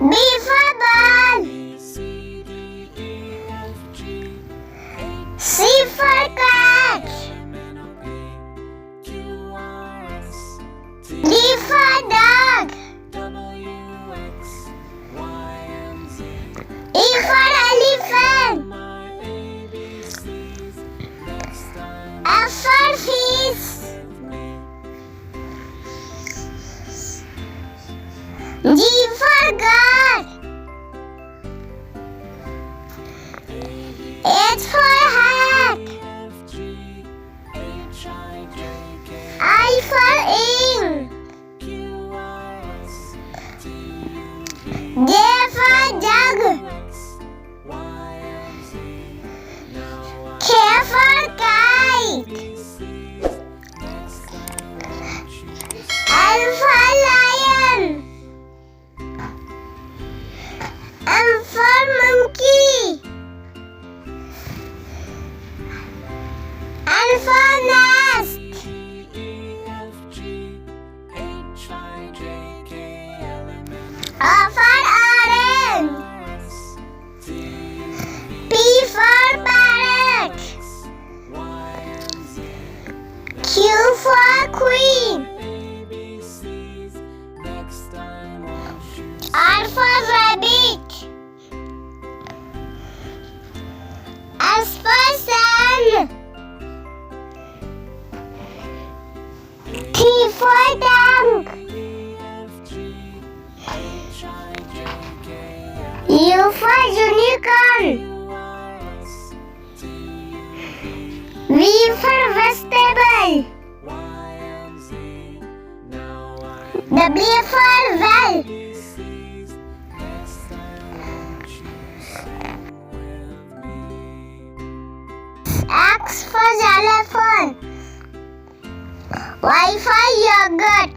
B for ball. C for cat. D for dog. E for elephant. F for fish. G for God. H for hat. I for ink. J for jug. K for kite. L for lion. M for monkey. N for nest. O for orange. P for parrot. Q for queen. R for rabbit. S for sun. T for tank. U for unicorn. V for vegetable. W for well. X for xylophone. Y for yogurt.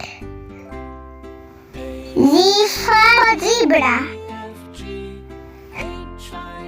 Z for zebra.